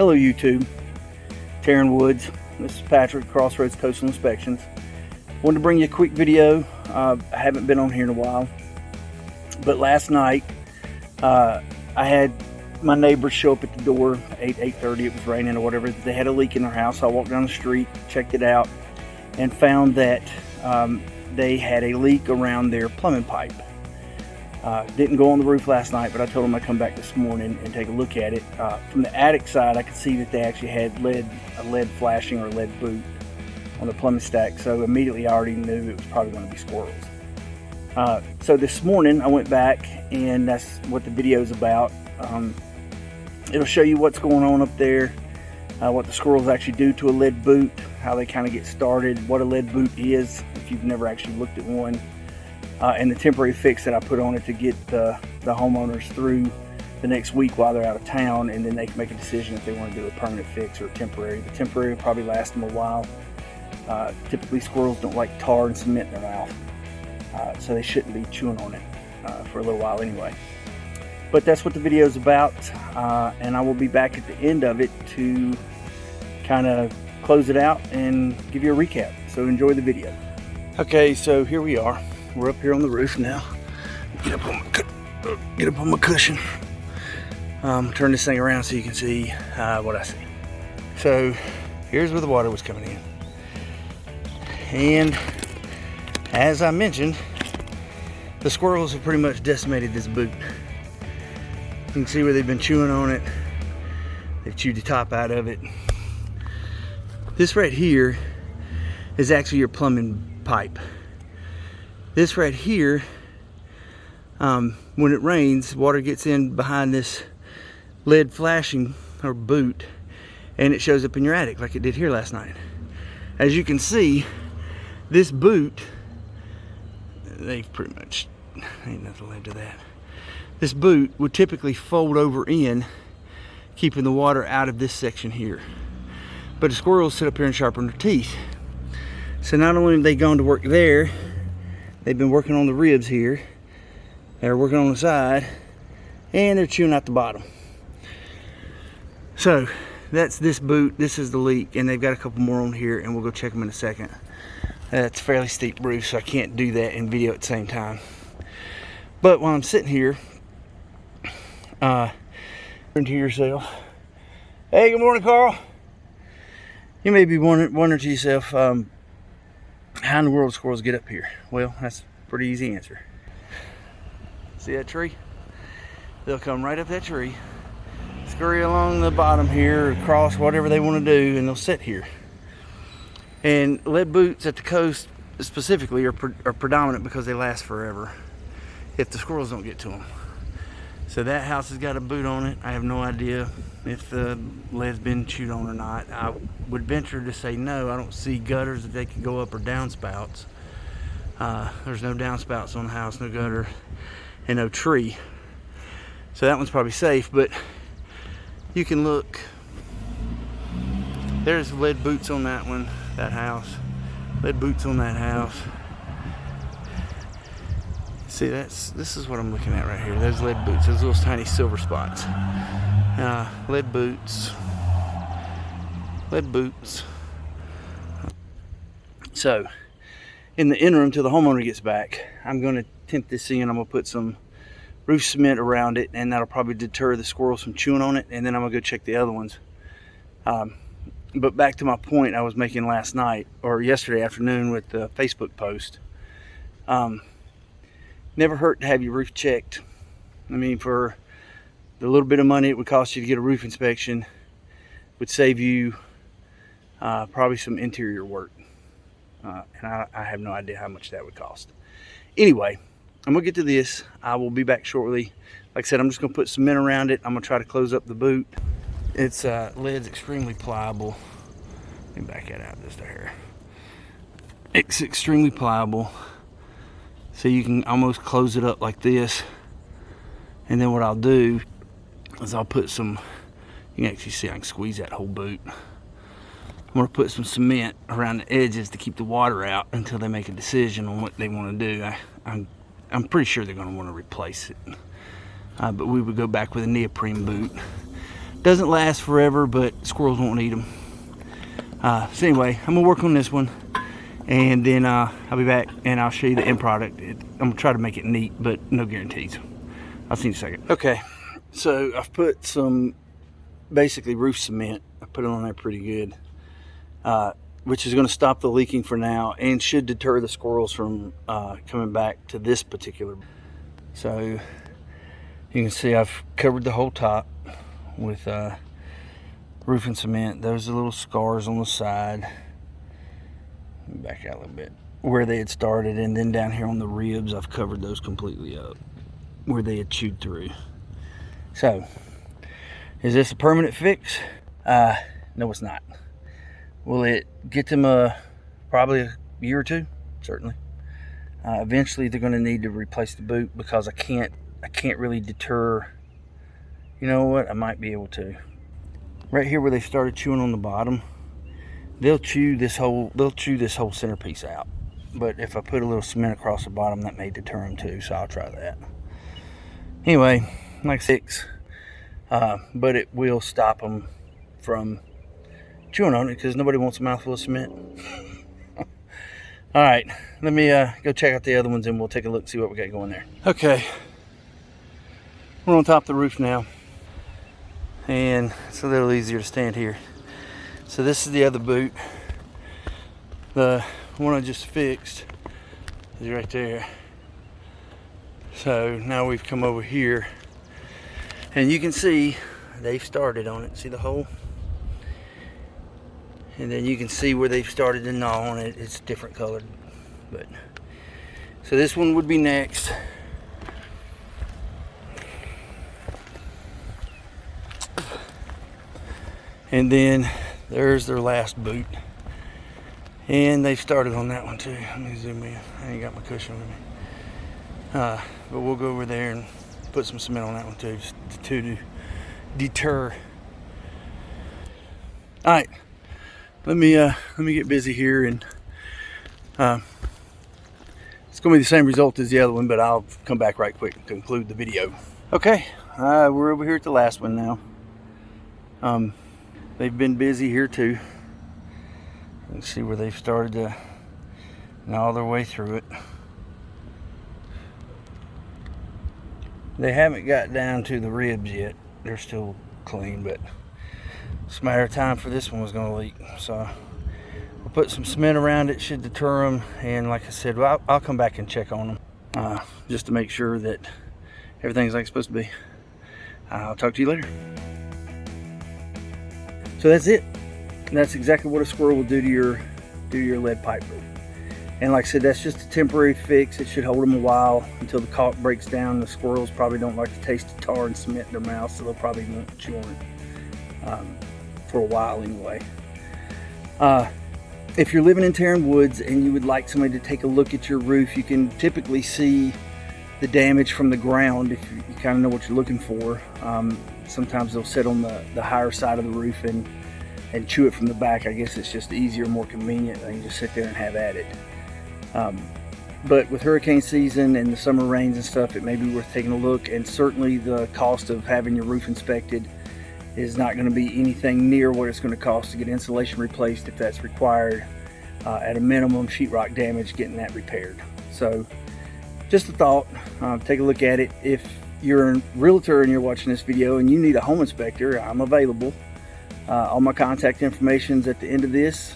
Hello YouTube, Taryn Woods. This is Patrick, Crossroads Coastal Inspections. Wanted to bring you a quick video. I haven't been on here in a while, but last night I had my neighbors show up at the door at 8:30. It was raining or whatever. They had a leak in their house. I walked down the street, checked it out, and found that they had a leak around their plumbing pipe. Didn't go on the roof last night, but I told them I'd come back this morning and take a look at it. From the attic side, I could see that they actually had a lead flashing or a lead boot on the plumbing stack, so immediately I already knew it was probably going to be squirrels. So this morning I went back, and that's what the video is about. It'll show you what's going on up there, what the squirrels actually do to a lead boot, how they kind of get started, what a lead boot is if you've never actually looked at one. And the temporary fix that I put on it to get the homeowners through the next week while they're out of town, and then they can make a decision if they want to do a permanent fix or a temporary. The temporary will probably last them a while. Typically squirrels don't like tar and cement in their mouth, so they shouldn't be chewing on it for a little while anyway. But that's what the video is about, and I will be back at the end of it to kind of close it out and give you a recap. So enjoy the video. Okay, so here we are. We're up here on the roof now. Get up on my cushion. Turn this thing around so you can see what I see. So here's where the water was coming in. And as I mentioned, the squirrels have pretty much decimated this boot. You can see where they've been chewing on it. They've chewed the top out of it. This right here is actually your plumbing pipe. This right here, when it rains, water gets in behind this lead flashing or boot, and it shows up in your attic like it did here last night. As you can see, this boot, they've pretty much, ain't nothing left to that. This boot would typically fold over in, keeping the water out of this section here. But the squirrels sit up here and sharpen their teeth. So not only have they gone to work there, they've been working on the ribs here. They're working on the side, and they're chewing out the bottom. So that's this boot. This is the leak, and they've got a couple more on here, and we'll go check them in a second. It's a fairly steep roof, so I can't do that and video at the same time. But while I'm sitting here, turn to yourself. Hey, good morning, Carl. You may be wondering to yourself, how in the world do squirrels get up here? Well, that's a pretty easy answer. See that tree? They'll come right up that tree, scurry along the bottom here, across whatever they want to do, and they'll sit here. And lead boots at the coast specifically are predominant because they last forever if the squirrels don't get to them. So that house has got a boot on it. I have no idea if the lead's been chewed on or not. I would venture to say no. I don't see gutters that they could go up or downspouts. There's no downspouts on the house, no gutter, and no tree. So that one's probably safe, but you can look. There's lead boots on that one, that house. Lead boots on that house. See, this is what I'm looking at right here. Those lead boots, those little tiny silver spots. Lead boots. Lead boots. So, in the interim till the homeowner gets back, I'm going to tempt this in. I'm going to put some roof cement around it, and that'll probably deter the squirrels from chewing on it, and then I'm going to go check the other ones. But back to my point I was making last night, or yesterday afternoon with the Facebook post. Never hurt to have your roof checked. I mean, for the little bit of money it would cost you to get a roof inspection, would save you probably some interior work. And I have no idea how much that would cost. Anyway, I'm gonna get to this. I will be back shortly. Like I said, I'm just gonna put cement around it. I'm gonna try to close up the boot. It's lead's extremely pliable. Let me back that out just a hair. It's extremely pliable. So you can almost close it up like this. And then what I'll do is I'll put some, you can actually see I can squeeze that whole boot. I'm gonna put some cement around the edges to keep the water out until they make a decision on what they wanna do. I'm pretty sure they're gonna wanna replace it. But we would go back with a neoprene boot. Doesn't last forever, but squirrels won't eat them. So anyway, I'm gonna work on this one, and then I'll be back and I'll show you the end product. I'm gonna try to make it neat, but no guarantees. I'll see you in a second. Okay, so I've put some basically roof cement. I put it on there pretty good, which is gonna stop the leaking for now and should deter the squirrels from coming back to this particular. So you can see I've covered the whole top with roofing cement. Those are little scars on the side. Back out a little bit where they had started, and then down here on the ribs I've covered those completely up where they had chewed through. So is this a permanent fix? No, it's not. Will it get them probably a year or two? Certainly. Eventually they're going to need to replace the boot, because I can't really deter. You know what? I might be able to. Right here where they started chewing on the bottom, they'll chew this whole centerpiece out. But if I put a little cement across the bottom, that may deter them too. So I'll try that. Anyway, like 6, but it will stop them from chewing on it, because nobody wants a mouthful of cement. All right, let me go check out the other ones, and we'll take a look and see what we got going there. Okay, we're on top of the roof now, and it's a little easier to stand here. So this is the other boot. The one I just fixed is right there. So now we've come over here, and you can see they've started on it. See the hole? And then you can see where they've started to gnaw on it. It's different colored, but so this one would be next. And then there's their last boot, and they've started on that one too. Let me zoom in. I ain't got my cushion with me, but we'll go over there and put some cement on that one too, just to deter. All right, let me get busy here, and it's gonna be the same result as the other one, but I'll come back right quick and conclude the video. Okay, we're over here at the last one now. They've been busy here too. Let's see where they've started to gnaw their way through it. They haven't got down to the ribs yet. They're still clean, but it's a matter of time for this one was going to leak. So we'll put some cement around it, should deter them. And like I said, well, I'll come back and check on them just to make sure that everything's like it's supposed to be. I'll talk to you later. So that's it. And that's exactly what a squirrel will do to your lead pipe boot. And like I said, that's just a temporary fix. It should hold them a while until the caulk breaks down. The squirrels probably don't like the taste of tar and cement in their mouth, so they'll probably won't chew on it for a while anyway. If you're living in Taryn Woods and you would like somebody to take a look at your roof, you can typically see the damage from the ground if you kind of know what you're looking for. Sometimes they'll sit on the higher side of the roof and chew it from the back. I guess it's just easier, more convenient. They can just sit there and have at it. But with hurricane season and the summer rains and stuff, it may be worth taking a look. And certainly the cost of having your roof inspected is not going to be anything near what it's going to cost to get insulation replaced if that's required. At a minimum, sheetrock damage, getting that repaired. So just a thought. Take a look at it. If you're a realtor and you're watching this video and you need a home inspector, I'm available. All my contact information is at the end of this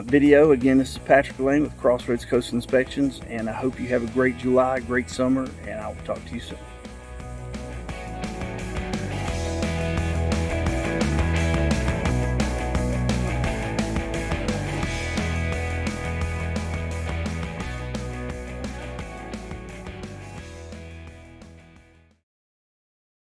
video. Again, this is Patrick Lane with Crossroads Coastal Inspections, and I hope you have a great July, great summer, and I will talk to you soon.